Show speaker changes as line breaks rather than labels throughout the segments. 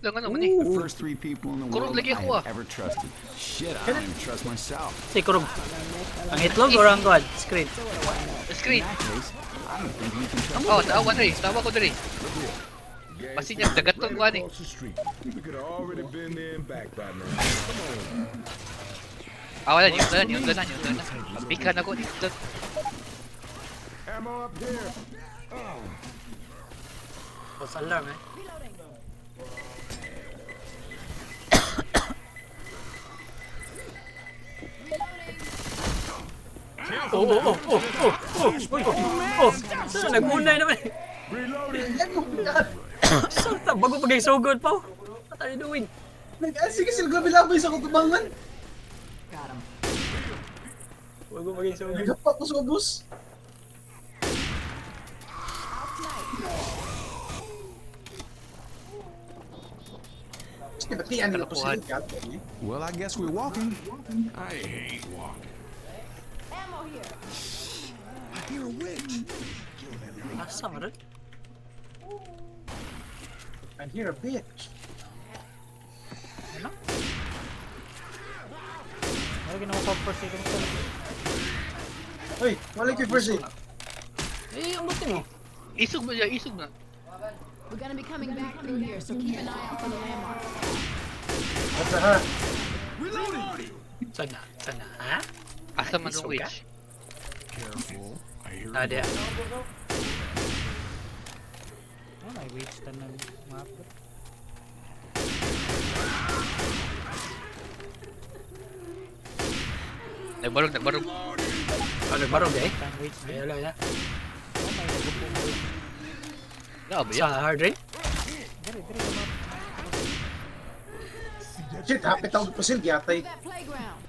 Lang naman eh.
The first three people in the
Kurog
world
lagi
I
ako
have ever trusted. Shit, I don't even trust myself.
Si kurog. Ang itlog or ang god? Screen.
Screen.
In that case, I don't think we can trust
Oh, tawa na rin. Tawa ko na rin. Basi niya, dagat to kuha ni.
Across the street. We could have already been there and back by now.
Wala, yung doon na. Pagpikan ako dito.
Ammo up here.
False alarm eh. Oh. Saan nag-unay naman eh. Saan ta? Bago pag so good pa. What are you doing?
Sige sila grabe sa kutubangan.
Bago pag so good.
Nagapa ko sa bus. Batian nila po sila.
Well, I guess we're walking. I hate walking.
Ammo here.
I hear a witch.
Asa mo rin?
I hear a bitch.
Ano? Ano ginawa pa first aid ko?
Hoy, wala kayo first aid.
Eh, ang buti mo.
Isog mo siya, isog na.
We're gonna be coming back through here, so keep an eye out for the landmarks.
At ha.
Sana, ha?
Asa man yung witch.
Careful. I hear
Ah, dia.
Oh, may witch tanan map.
Nagbarog.
Oh, nagbarog eh.
Tan witch.
Ay, ala ya.
Oh, may gupo mo.
Grabe yan.
Sa hard rain?
Dire map.
Shit, hapit ako po sila. Giyatay.
That playground.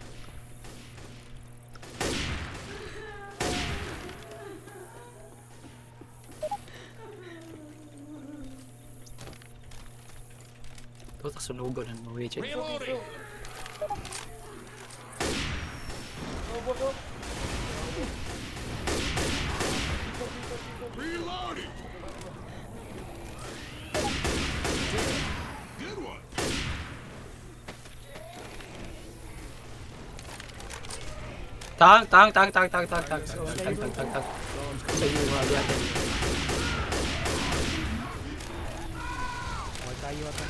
Ito, tas sunugon ang mga witch.
Reloading. Good one.
Tang. Sa iyo mga biyatin.
Oh, tayo ato.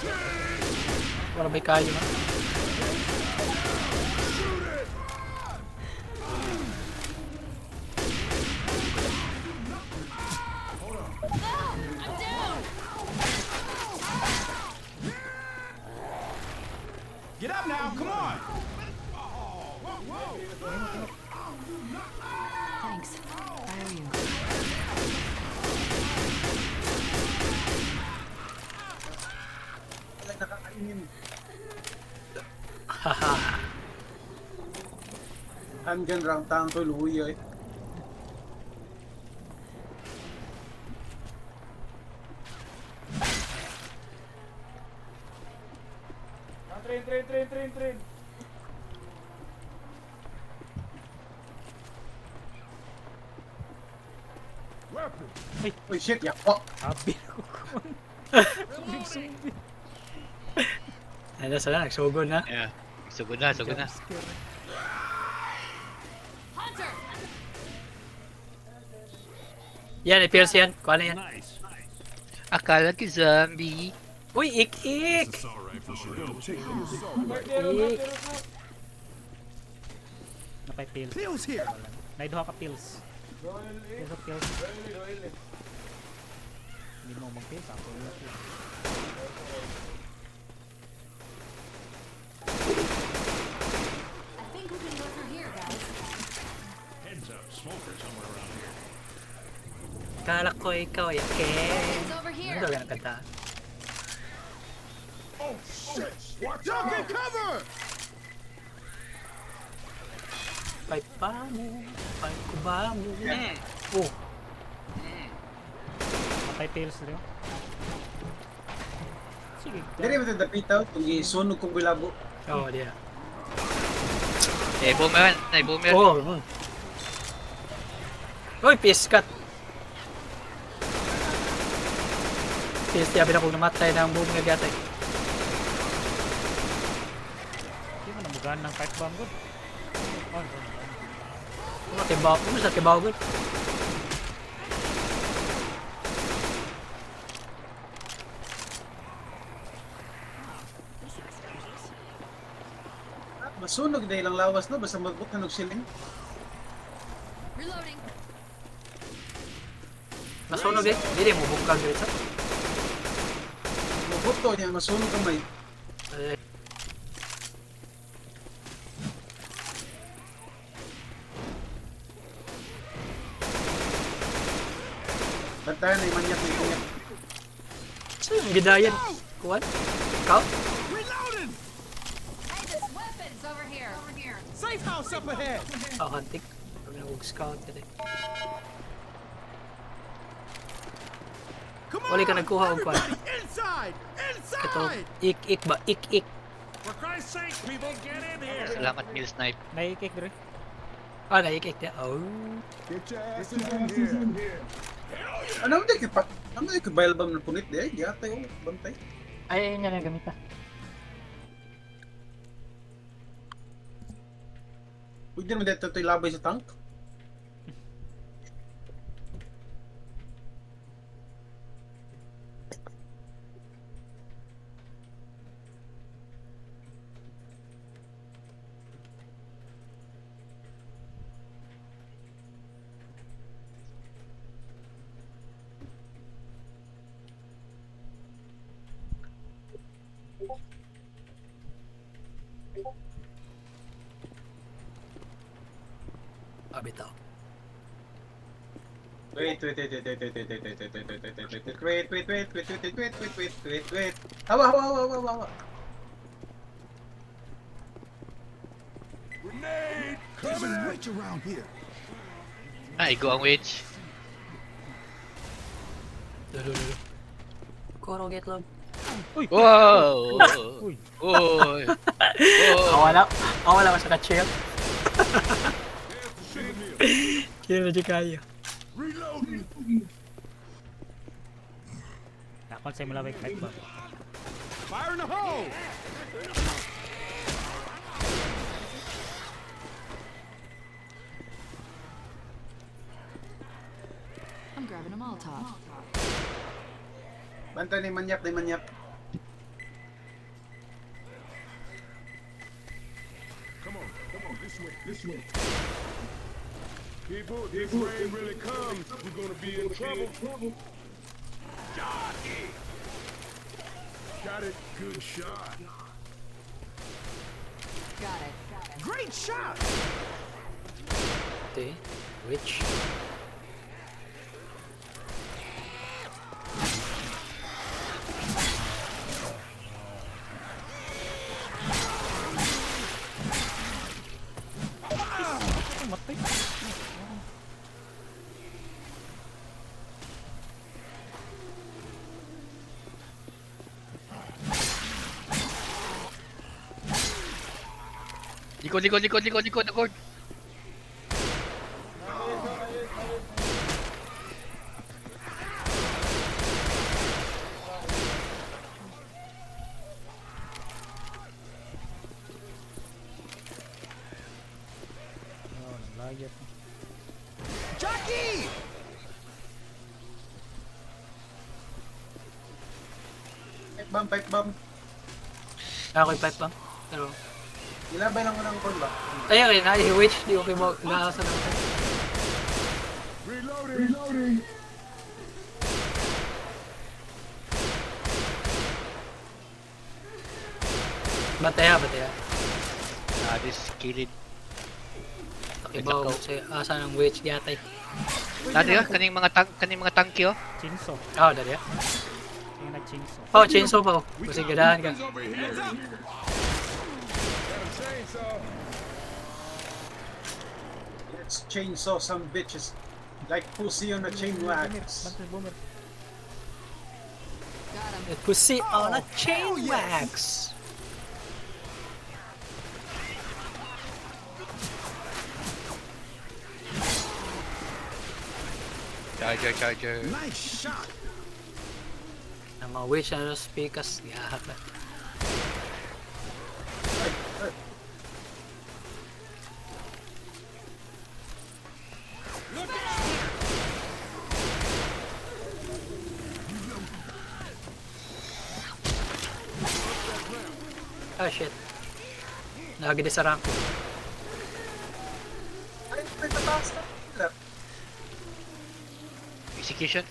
Wala may kayo ha?
I'm down.
Get up now, come on!
Thanks. Where are you?
Wala nakakainin.
Haha.
Handgun rang tang ko luya eh.
Train.
Weapon.
Uy, shit, yakwa.
Abi ko.
Ano sana, nagsugod na.
Yeah. Sugod na.
Hunter.
Yan, i-pierce yan. Kuha na yan.
Akala ko zombie.
Uy, ik!
Alright for sure.
Ik!
Napay pills.
Pills here.
Naiduha ka pills. Pills. Hindi mo mag-pills. Ako na pills.
I think we can look her here, guys.
Heads up, smoker somewhere around here.
Kala ko ikaw, Yake.
It's over here.
Ano daw ganang kanta?
Oh shit! Watch out! Get cover!
Pay pa mo, pay ko ba mo. Oh,
Napay pills rin. Sige.
Dili mo ito dapitaw. Kung isunog kong bilabo.
oh, dia.
Boomer.
Oh, Uy, piskat. Piskat, yabi na kung namatay na ang buong nagatay.
Gun ng pipe bomb good. Oh,
Tibaw. Ano sa tibaw good?
Masunog dahil lang lawas no, basta magbuk na siling.
Reloading.
Nasunog eh. Hindi mo bukag dito.
Magbuk to niya, masunog kamay.
Eh,
Bantayan ay manyak na manyak.
saan yung gidayan? Kuwan? Ikaw?
Reloading!
Hey, there's weapons over here. Over here.
Safe house up ahead!
Hantik. Kami nag-scout ka din.
Come
Wali ka nagkuha og kwan.
Inside!
Ito,
Inside!
ik ba? Ik.
For Christ's sake, people, get in here!
Salamat, Mill Snipe.
naikik dire.
Ah, naik niya. Oh.
Get your asses in here!
Ano di ka pa? Ano di ka bailbam na punit di? Di ata yung bantay.
Ay, ayun nga gamita.
Pwede naman dito ito ilabay sa tank.
Ah, bitaw.
Wait. Hawa.
Grenade!
There's
Coming
a
at
witch around here.
Igo ang witch.
Dulo. Koro get log.
Wow!
Uy.
Uy!
Awala ka sa ka-chill. Kaya na di kaya.
Reloading!
Nakon sa mula pipe bomb.
Fire in the hole!
I'm grabbing a Molotov.
Bantay ni manyak.
Come on, this way. People, if rain really comes, we're gonna be in trouble. Got it, good shot.
Got it.
Great shot!
Okay. Rich.
Matay.
Likod.
Oh, nalagyan.
Jackie!
Pipe bomb.
Ako yung pipe bomb. Pero,
Ilabay lang mo ng kon ba?
ayun, na-witch. Di okay mo. Laasa lang.
Reloading!
Bataya.
This kilid.
Takibaw sa asa ng witch yatay.
Dati kaning mga tanki oh.
Chainsaw.
Oh, dari ya.
Yung nag-chainsaw.
Oh, chainsaw pa. Kasi gadahan ka.
Heads over here! Got a chainsaw!
Let's chainsaw some bitches. Like pussy on a chain wax.
Boomer.
Got him.
Pussy on a chain wax.
Charger.
Nice shot.
Ang mga witch na speakers. Yahak na. Ah, shit. Nagagadi sa rank.
Ay, may tataas na.
Execution.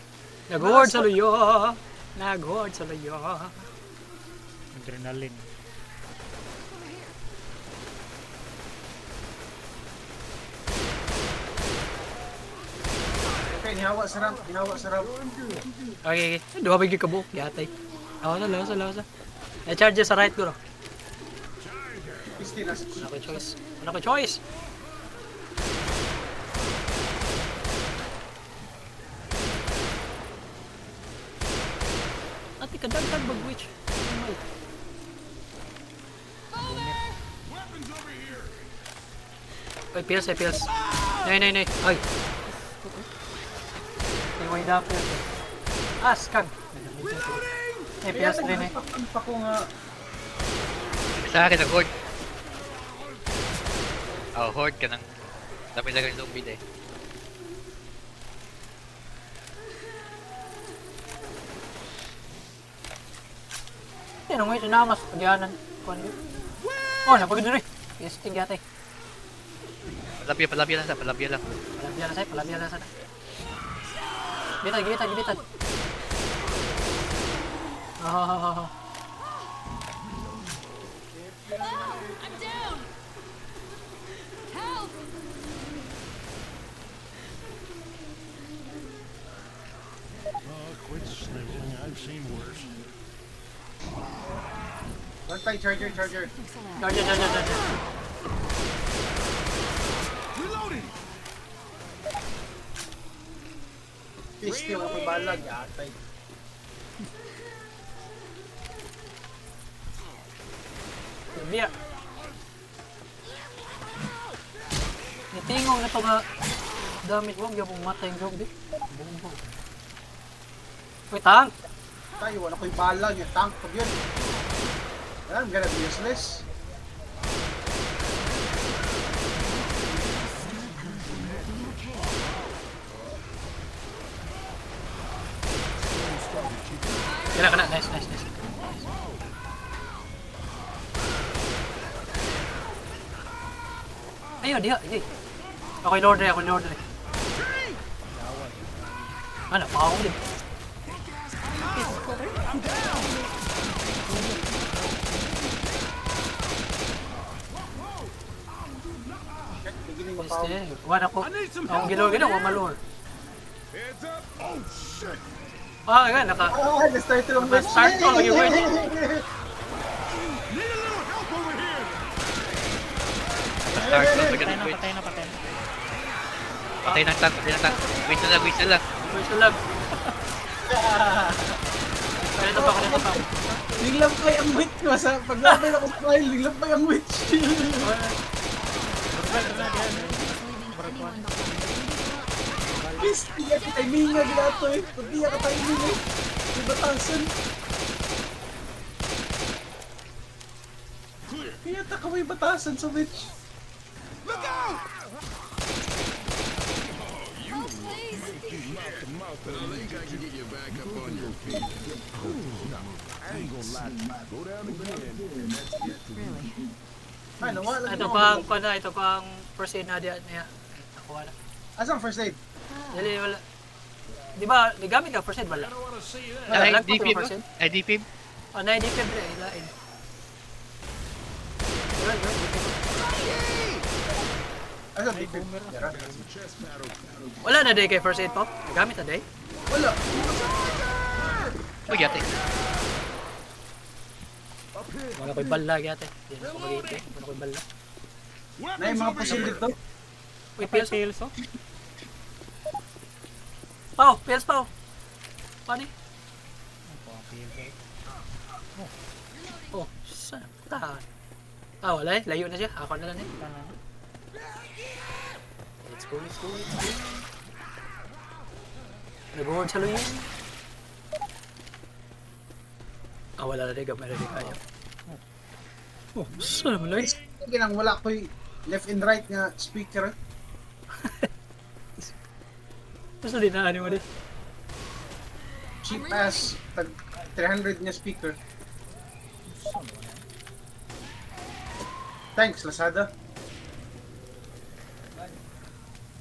Nag-hoard sa luyo. Nag-hoard sa luyo.
Adrenaline.
Okay, nihawa sa ramp.
Okay, okay. Duha bigay ka buhok. Yatay. Lawasa. Na-charge sa right ko.
Pistinas.
Wala ko choice. Ate, kadagdag mag-witch. Ay, pills. Nay. Ay. May wind up. Skag. Ay, pills rin eh.
Ano pa ko nga.
Sa akin, nag-horde. Oh, horde ka nang. Dami lang yung zombie eh.
Yan, ang witch na mas pagyanan. Oh, napagod rin. Yes, tinggatay.
Palabya lang.
Palabya na sana. Gitad. Oh.
I'm down. Help!
Oh, quit sniveling. I've seen worse.
One time, charger.
Charger.
Reloading!
Pisti ako may balag. Atay.
Biya. Nitingong na ito nga damit mo, gyapong matay yung zombie. Bumbong. Uy, tank!
Tayo, wala ko'y balag. Yung tank ko yun. I'm gonna be useless.
Kana. Nice. Ayo, dia. Ako in-order. Ano, pa ako din.
Beginning of
Este,
power.
wala ko. Ang ginawa ko malor.
Heads up! Oh, shit!
Naka.
Na-start lang.
Naka-start ko, lagi win.
Need a little help over here!
Start na,
Patay na.
Patay ng tank. Wait na lang.
Gusto lang. Kanito pa.
Biglang pa yung witch ko. Paglapay ako sa file, biglang pa yung witch. Please, tiyak ka timingan ginato eh. Kung tiyak ka timingan eh. May batasan. Kaya taka may batasan sa witch.
Look out!
Ay, nawala.
Ito pang first aid na diyan niya. Nakuha na.
Asang first aid?
Dali, wala. Di ba, nagamit ka first aid wala?
Ay,
Nagpapit
DPIM
yung first aid?
Ay, DPIM.
Oh, na-DPIM rin. Ilain.
Asang DP?
Wala na day kay first aid po? Nagamit na day?
Wala.
Uy, yate.
Wala ko'y balag yate. Hindi na ako mag-iiti. Wala ko'y balag.
Na yung mga pusil dito.
Wait, pills?
Pills, oh.
Pao! Pills, Pao! Paano eh? Oh, saan? Tahan. Wala eh. Layo na siya. Ako na lang eh. Let's go. Nag-hoard sa luyo. Wala na rin. Gamay na rin kaya. Oh, saan naman lang eh?
Sige lang, wala ko'y left and right nga speaker.
Gusto din na ano mo din.
Cheap ass, tag 300 nga speaker. Thanks, Lazada.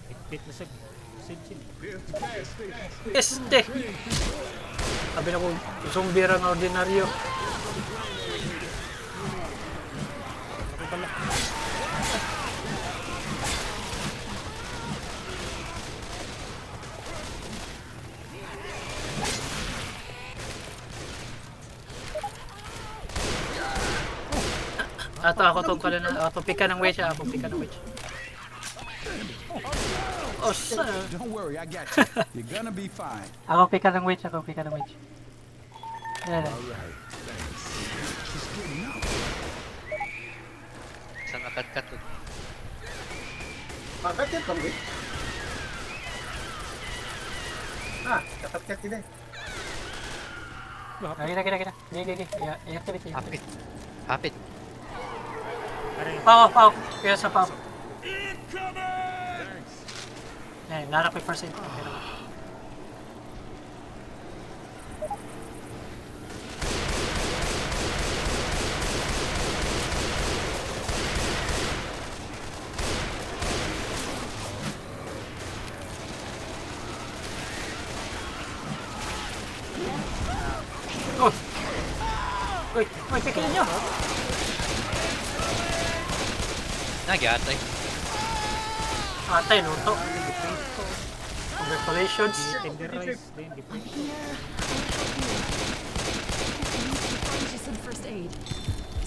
Higpit na siya. Sijin.
Here's the gas station.
Este! Sabi na ko, zombie ra nga ordinaryo.
Ako pala.
Ato ako tong kala na, ako pika ng witch, ako pika ng witch. Oh, sa.
Don't worry, I got you. You're gonna be fine.
Ako pika ng witch, ako pika ng witch. Ayan.
All right, thanks. Just getting up.
Isang akat-kat.
Bakit yan, Pangwit? Katat-kat din eh.
Kita. Gigi. I-activate.
Hapit. Hapit.
Pao. Kaya sa pao. Eh, narak may percent. Oh! Uy, pikirin nyo!
Nagyatay.
Atay, luto. Congratulations.
Tenderize din. Depression.
Find you some first aid.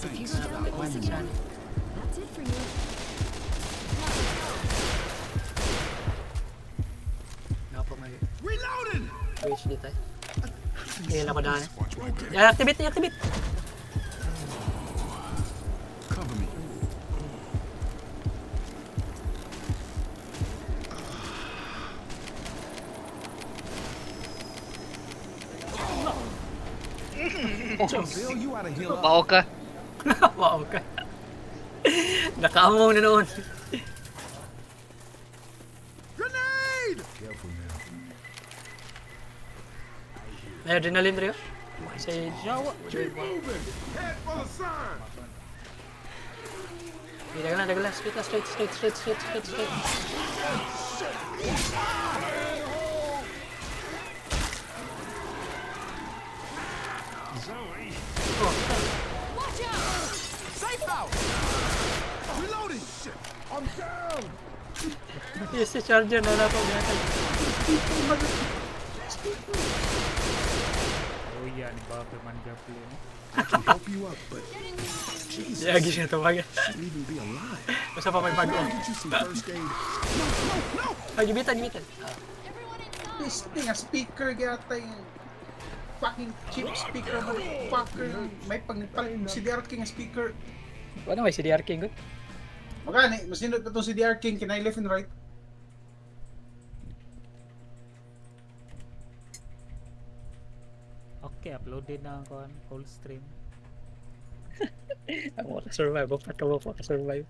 So if you go down with this again, that's it for you.
Napa may
Reloading!
witch dito eh. Kailan ko daan.
Watch my back.
I-activate.
Cover me. Bill, you ought to heal up.
Pao ka.
Wow ka. Nakaamong na noon.
Grenade! Careful now.
May adrenaline rin yun. Say,
Jawa.
Keep moving. Head for the sign.
dagala. Straight.
Zoe.
Watch out!
Safe out! Reloading! Shit!
I'm down.
Yes, si charger na natin.
Oh yan, buffer man gaple.
I can help you up, but Jesus,
Yagi siya tawagan.
shouldn't even be alive.
Basta pa may bago.
Get you some first aid. No!
Ay, gibitan.
This thing, a speaker yata yung fucking cheap speaker, motherfucker. May CDR King speaker.
Ano may CDR King good?
Magani, mas nindot pa itong CDR King, kinay left and right.
Okay, uploaded na ako ang whole stream.
Ako survive. Bakit ka survive?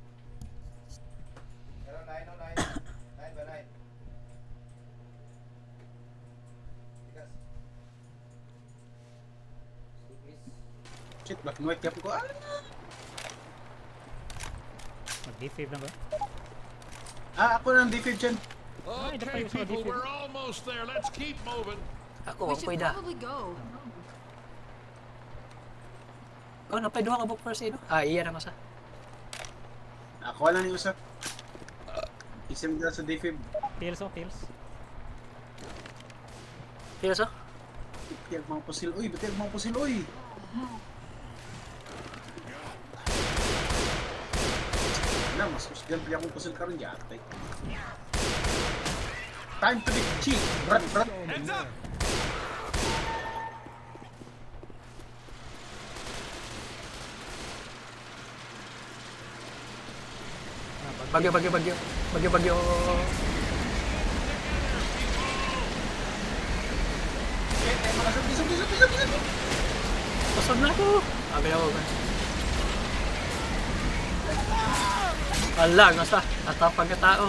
Shit, black and white kaya ko.
Mag-defib lang ba?
Ako na ang defib dyan.
Okay, people, we're almost there. Let's keep moving.
Ako,
We
ako
should
ida.
probably go.
Oh, napay duha ka book first aid. Iya na masa.
Ako lang yung usap. Isim na sa defib.
Pills.
Kaya sa?
Batiyag mga pusil. Uy! Na, mas kusgan pala akong pusil karon yata. Time to be cheap. Brat.
Heads up.
Bagyo.
Mga sabi.
Pasod na ako. Abi ako. Ala, ngasa. Atapag ka tao.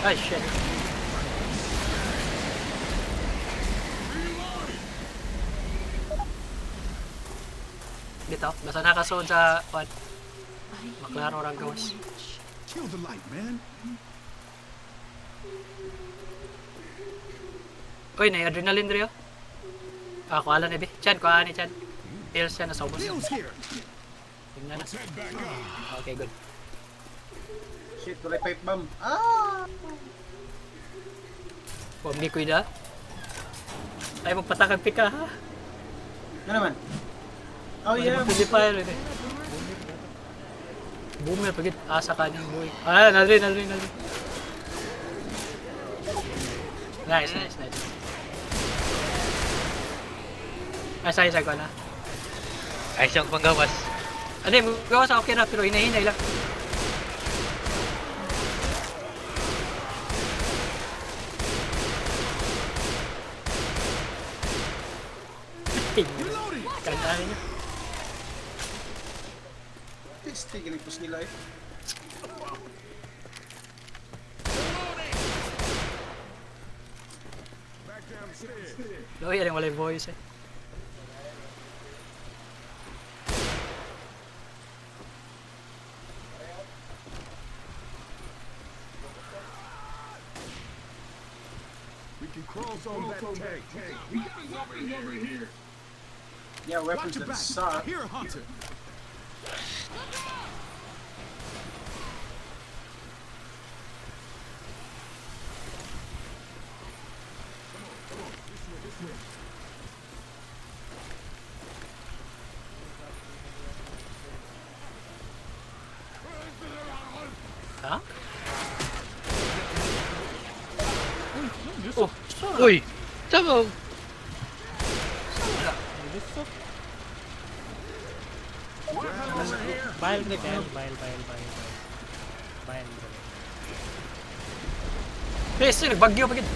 Ay, shit. Dito, basta nakasoon sa kwan. Maklaro ra gawas.
Kill the light, man.
Uy, na adrenaline rin. Ah, kuha lang, Ebe. Chan, kuha ni Chan. Pills siya, nasa ubos.
Bill's here.
Tingnan na.
Let's head back up.
Okay, good.
Shit, wala pipe bomb. Ah!
Huwag ni kuida. Tayo magpatakag pika, ha?
Ano naman? Oh yeah.
Pwede pa yun, eh. Boomer, pagit. Asa ka niyang buhay. Ah, nadri. Nice. Ay, ko na.
Ay, siyang panggawas.
Ano, gawa sa okay na, pero hinahinay lang. Kantahin niyo.
Tigil ko nila eh.
Back downstairs.
Loy, yan yung walay voice, eh.
We can cross on that tank.
Yeah, weapons
Watch your
that
back.
suck.
Here, Hunter.
Ha? Oh,
Uy! Sabaw!
Bile trip yan. Bile.
Pwes, nagbagyo pa gid.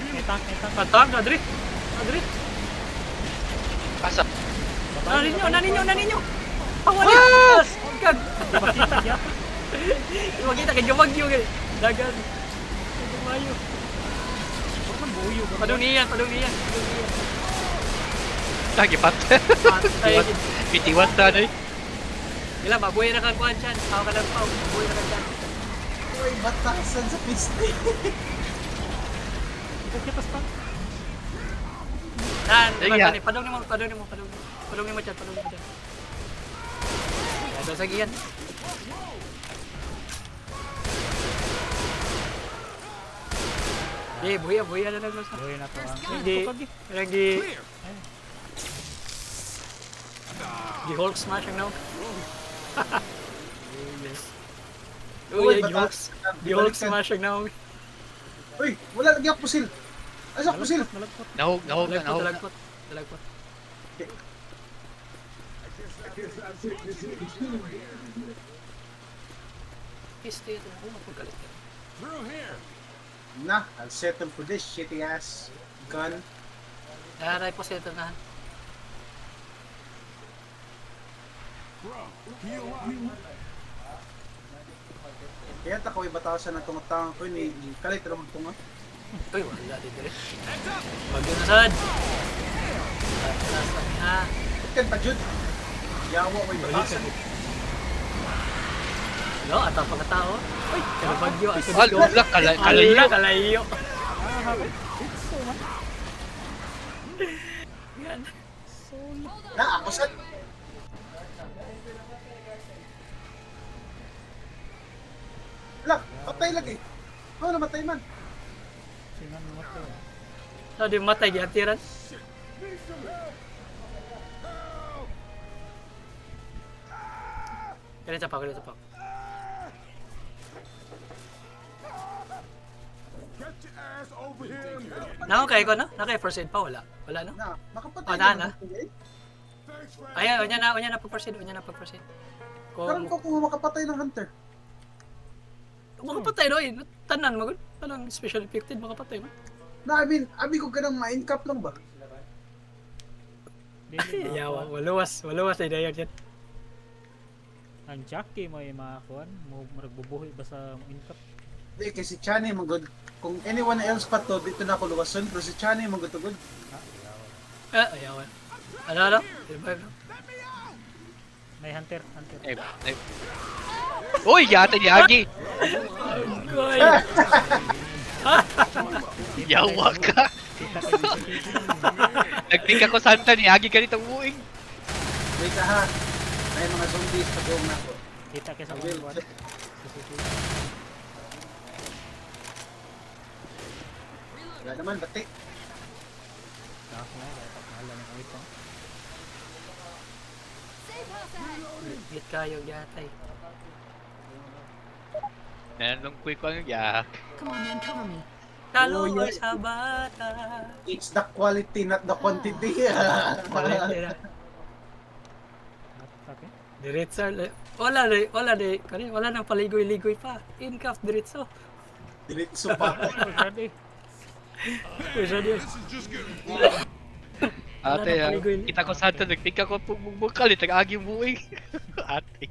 May tank.
Patag, Adri.
Asa?
Naninyo. Awalis! Kag! Makita kay gumagyo gid. Dagan. Gumayo. Paduniyan.
Lagi pat.
Patay.
Pitiwan ta na eh.
Gila, mabuhay na kang kuhan dyan. Ako ka lang pa. Mabuhay na kang dyan.
Uy, batasan sa piste.
Kita stun.
Nan, padong ni mo dyan. Ito sa giyan. Buhay na lang sa.
Buhay na to ah.
Hindi. Lagi. Di Hulk smash ang now. Uy, di Hulk smash ang now.
Uy, wala lagi ako pusil. Asa ako pusil?
Nahog.
Dalagpot. Piste ito. Mapagalit ka.
Through here.
Nah, I'll settle for this shitty ass gun.
Naray po sila ito na.
Bro, heal up.
Kaya ta ko ibatasan ng tungatang ko ni kalit ra magtunga.
Uy, wala dito rin. Bagyo na sad. Nasa niya.
Ken pa jud. Yawa ko ibatasan.
No, atang pagkatao. Uy, kaya bagyo.
Wala, kalayo.
Kalayo. Yan.
Na ako sad. Wala, patay lagi. Oh, namatay man.
Singan mo to.
So, di matay, gihatiran. Kalita pa.
Get your ass over here.
Nakakay ko, no? Nakay first aid pa, wala. Wala, no?
Na, makapatay.
Oh, na.
Thanks for
Ayan, unya na pag-proceed.
Karon ko kung makapatay ng hunter.
Makapatay, no? Tanan, magod. Tanang special effected, makapatay, no?
Na, I mean ko ganang main cap lang ba?
Yawa, waluwas ay dayon yan.
Ang Jackie mo yung mga kuan, mo magbubuhi ba sa incap?
Di, kasi Chani magod. Kung anyone else pa to, dito na ako luwason. Pero si Chani magutugod.
Ayawan. Ano? Revive na.
May hunter.
Uy, yata ni Agi.
Goy!
Yawa ka. Nagpika ko santa ni Agi ganitong buing.
Wait ha. May mga zombies pa doon na ako.
Kita kayo sa
I
mga
will
kuan.
check. Wala naman, bati.
Ako na, kaya pagkahala ng awit ko.
Hit kayo yatay.
Nanong quick ko ang yak.
Come on, man, cover me.
Talo
Oh, yeah.
sa bata.
It's the quality, not the quantity.
Okay.
Diretso. Wala nang paligoy-ligoy pa. In-cuff, diretso.
Diretso pa.
Ready?
Ate, kita ko santa nagpika ko bukal itag Agi yung buing. Ate.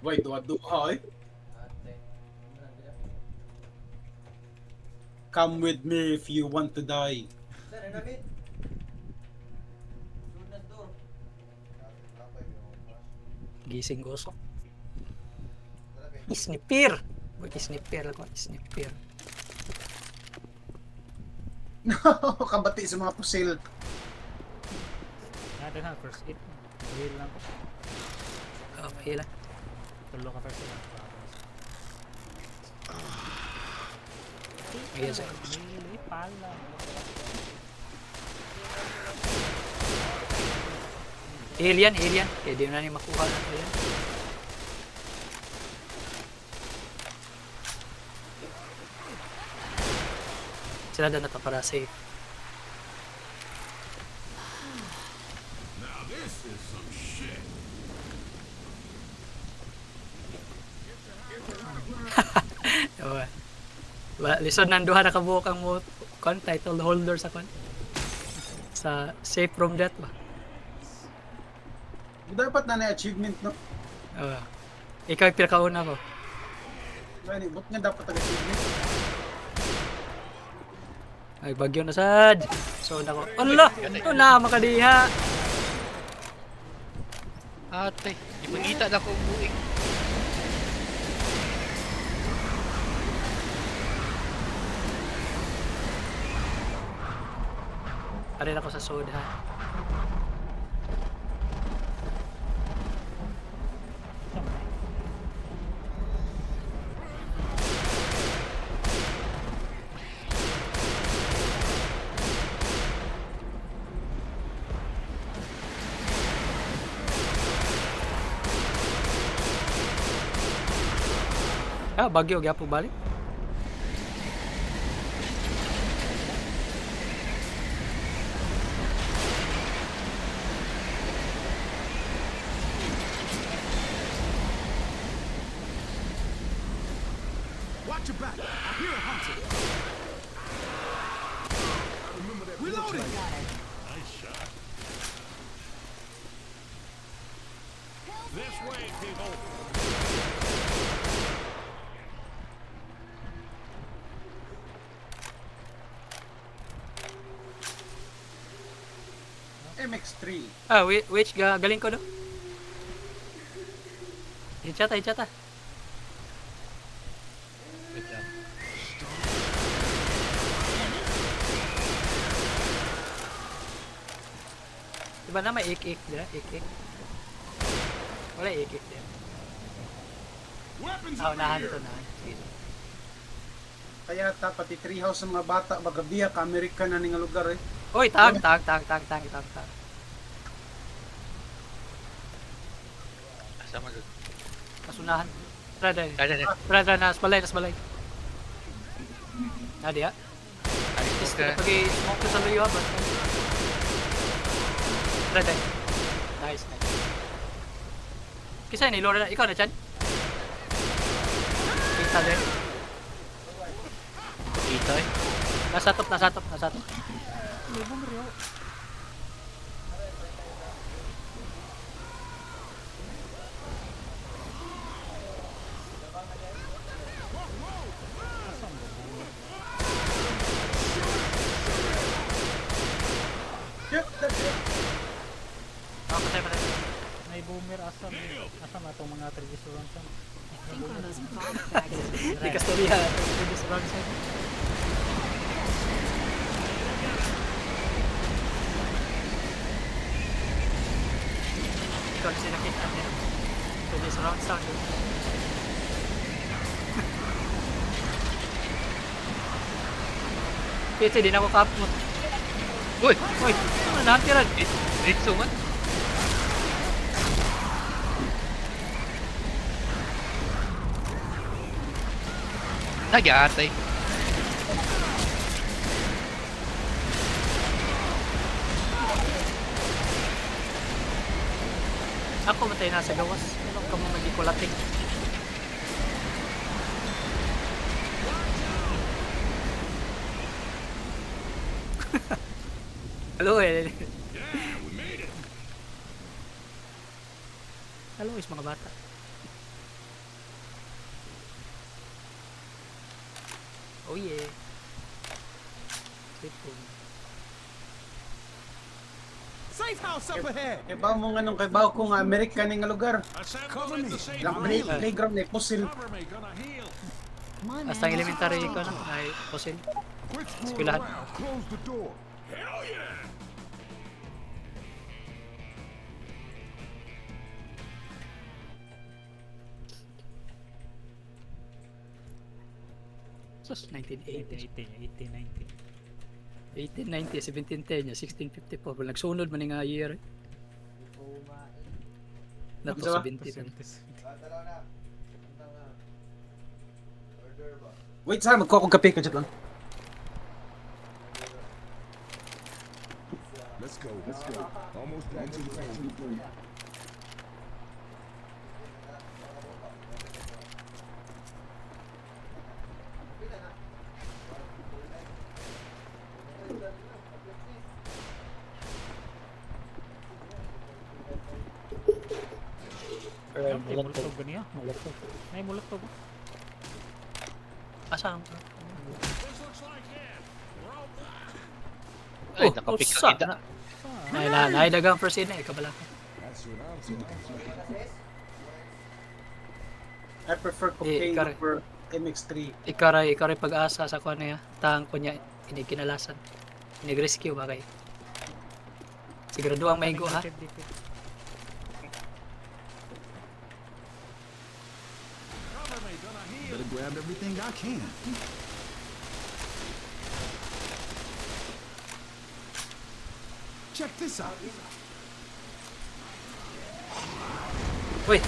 Wait, duha eh. Come with me if you want to die.
Gising gosok. Snipper! Snipper ako, snipper.
No, kabati sa mga pusil.
Natin ha, first hit. Heal lang ko.
Okay lang.
Tulo ka first hit.
Ayan sir.
Melee pala.
Alien. Kaya di na niya makuha na yan. Sila na to para safe.
Now this is some shit.
Lisod ng duha na kabuok ang mo title holder sa sa safe from death ba.
Dapat na na-achievement, no?
Ikaw yung pinakauna ko.
Gani, ba't nga dapat nag-achievement?
Ay, bagyo na sad. So, nako. Allah! Ito na, makadiha.
Ate, di makita na ko buing.
Arin ako sa soda. Bagyo, gyapo balik.
Watch your back. I hear a hunter. Reloading. Nice shot. This way, people.
MX3.
Which galing ko do? Hichata.
Good job.
Diba na may ik-ik dira? Ik-ik. Wala ik-ik dira.
Weapons
Unahan
over
to
here.
na. Sige.
Kaya pati treehouse ng mga bata, bagabiya ka, Amerika na nga lugar eh.
Oy, tag.
Asa man doon?
Kasunahan. Tara.
Ada.
Nas balay. Nadi ha.
Alis ko ka.
Pag-smoke ko sa luyo ha. Tara. Nice. Kisa ni Lord na. Ikaw na Chan. Kita din.
Kita eh.
Nasatop.
Asa na itong mga tradisyon sa?
I think one of those bomb bags is
Di kastorya. Hindi sa Ramsay. Ikaw na sinakita niya. Pwede sa round sound. Pwede, di na ako kapot.
Uy!
Uy, ano nahampiran?
Ritso man. Nagyatay.
Ako matay nasa gawas. Ano ka mo magikulating? Hello eh. Hello is mga bata. Oh yeah. Sipon.
Safe house up ahead.
Kaya ba mo nga nung kay bao ko nga American nga lugar.
Cover me.
Lang playground na pusil.
Cover me. Gonna heal.
Come on, man.
Hasta ang elementary ko na ay fossil.
Quit screwing
Eskwelahan.
around. Close the door. Hell yeah.
Sus, 1980.
1890.
1890, 1710, 1654. Wala nagsunod man nga year. Nato
Ano ba?
70.
Wait, saan magkuha kong kape ka dyan lang.
Let's go. Let's go. Almost done to the end.
Ay, mulutog ba niya? Ay, mulutog.
Asang?
Ay, nakapik ka kita.
Ay, dagang first in eh, kabala ko.
That's what I'm talking
I prefer cocaine
Ikar-
over MX3.
Ikaray pag-asa sa kuha niya. Tang ko niya, inikinalasan. Inig-rescue ba kay? Sigurado ang maigo ha?
Better grab everything I can. Check this out.
Uy!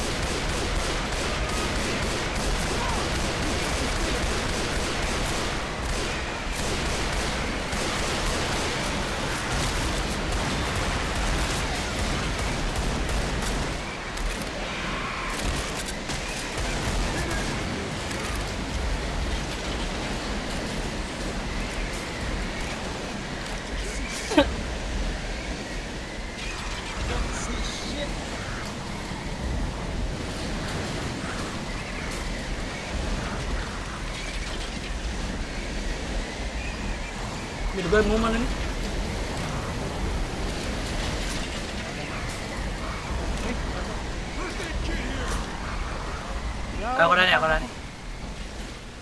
Binugay mo man ni. Ako na ni.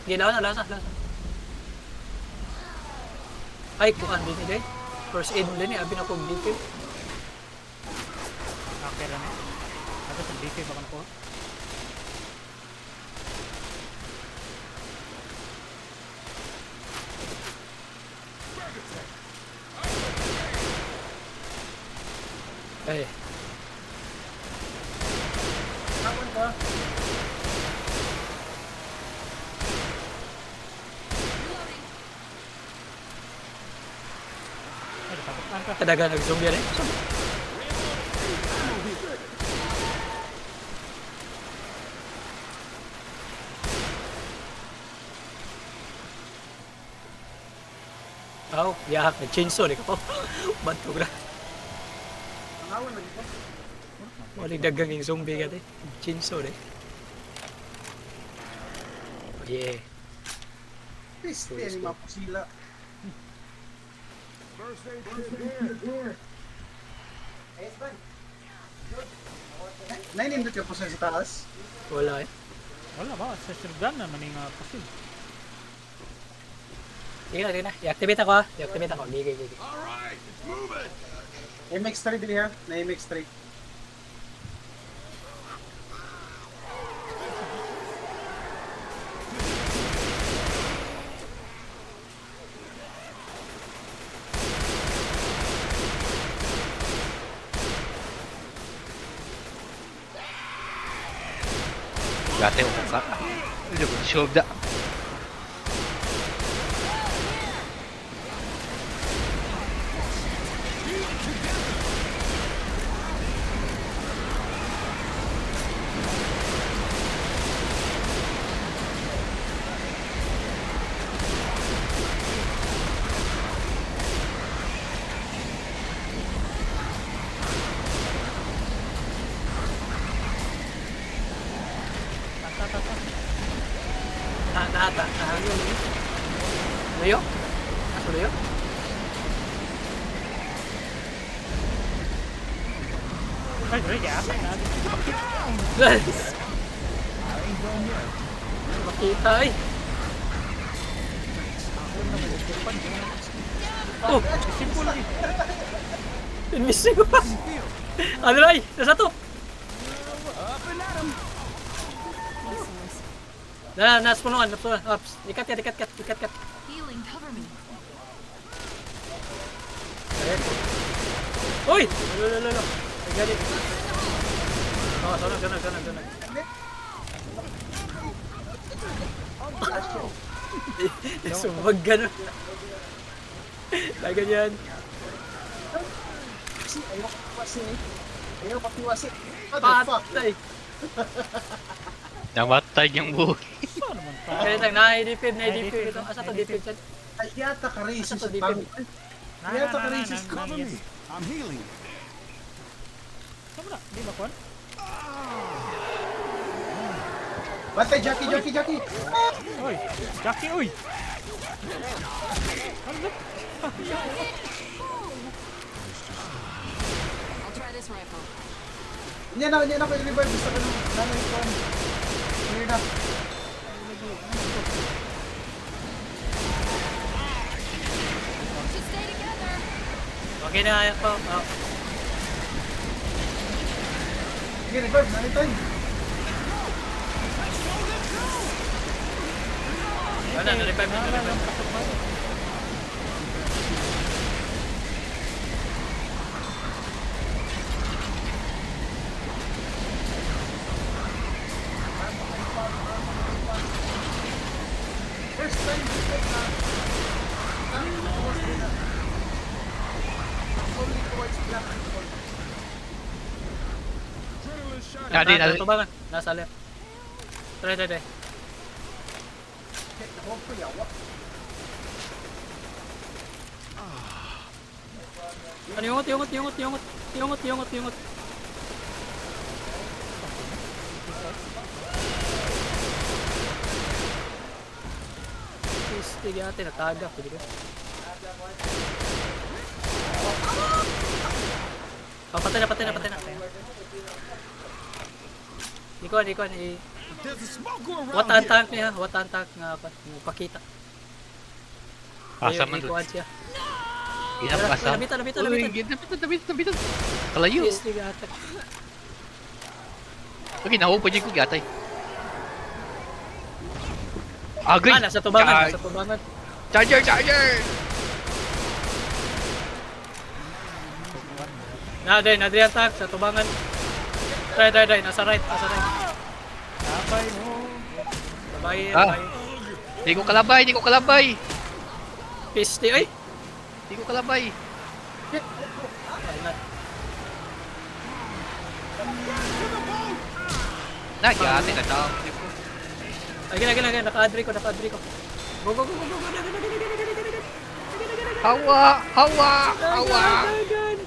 Ginawa na, lasa. Ay, kuhan din ni. First aid mo din ni, abi na kong dito.
Okay lang eh. Ako sa DP baka na ko.
Eh,
Kapan ka?
Ay, takot ka.
kadaga nag-zombie rin. Yahak na chainsaw ni ko. Bantog na.
Nangawan na dito.
Walang dagang yung zombie ka chainsaw eh. Oh yeah.
Piste ni mapusila.
First aid kit here.
Nainindot ka po sa taas.
Wala eh.
Wala ba? Sa sirgan na maning pasil.
Sige na. I-activate ako ha. I-activate ako. Gigi.
All right, it's moving.
MX3 dili ha. Na MX3.
Gate ko ka. Hindi ko sure da.
Layo? Asa layo?
Ay, dali kaya asa na.
Guys! Makita eh. Oh!
Simple lagi.
Inmissing ko pa! Ano na eh? Nasa to! Naspunungan. Ops. Ikat.
Healing, cover me.
Uy! Lolo. I got it. Oh, sunod. Sumag gano'n. Ay, ganyan.
Kasi ayaw papiwasi. What the fuck?
Patay.
Namatay yung buhay.
Saan naman pa?
Kaya lang, na-defib. Ito. Asa to defib dyan?
Ay, yata ka racist.
Asa to
Pang-
defib?
Yata ka racist.
Cover me. I'm healing.
Saan na? Di ba kuwan?
Bantay, Jackie.
Oy! Jackie, oy!
I'll try this rifle.
Yan ako yung revive. Gusto ko ng nanay ko. Clear na.
Should stay together.
Okay na kaya po. Oh.
Sige, revive. Nanay tayo.
Wala, na-revive na.
First time revive na. Only towards black and gold.
Adrenaline shot.
Nadi.
Tubangan. Nasa left. Try.
Huwag ko yawa.
Ano yungot. Sige ate, nataga. Pwede ko. Oh, patay na. Ikon.
There's a smoke around
What ang
here.
tank niya? What ang tank nga pa? Pakita.
Asa man
Ikuan
doon.
siya.
Inapasa.
Labitan.
Nabitan. Kalayo.
Yes, sige ate.
Okay, nahupo dyan ko gatay. Agay!
Nasa tubangan.
Charger!
Nadri ang tank sa tubangan. Try. Nasa right.
Sabay mo.
Sabay.
Di ko kalabay!
Piste, ay!
Di ko kalabay! Nagyate na tao.
Ay, gina. Naka-adri ko. Go.
Hawa!
Dagan!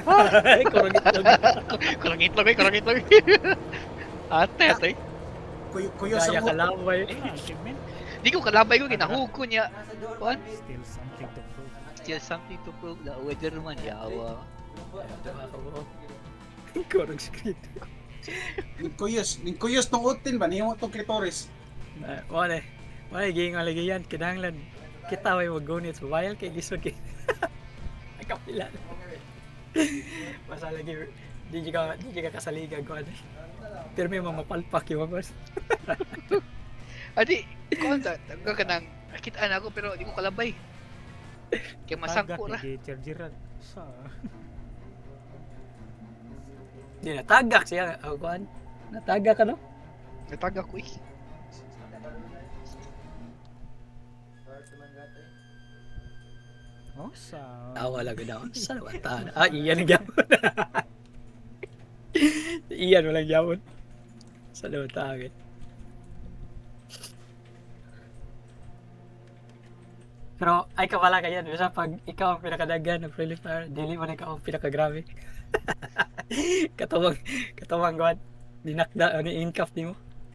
Ay, kurang itlog. Ate.
Kuyo sa
Kaya
mo.
kalaway.
Achievement.
Di ko kalabay ko, ginahuko niya. Kuan?
Still something to prove.
Still something to prove. The weather man, yawa.
Ito, ako. Kurang screen.
Ningkuyos tong utin ba? Nihimo tong klitoris.
Wala. Wala, giging lagi yan. Kinahanglan. Kita may mag-gunit. Subayal kay gisod kay. Nakapila. Basta lagi. Di ka kasaligan ko. Pero may mamapalpak yung mga.
Adi, kung sa, nagkakanang, nakitaan ako pero di ko kalabay. Kaya masangko na.
Tagak, chargeran. Sa...
Di natagak siya. Kuan. Natagak ka no?
Natagak ko eh.
Oh, sa...
Wala gud ako. Sa wata. Iyan ang gyapon. Iyan walang gyapon. Sa wata agad. Pero ay ka wala ka yan. Bisa pag ikaw ang pinakadagan ng friendly fire, dili mo na ikaw ang pinakagrabe. katawang God. Dinakda, ni-incaf ni mo.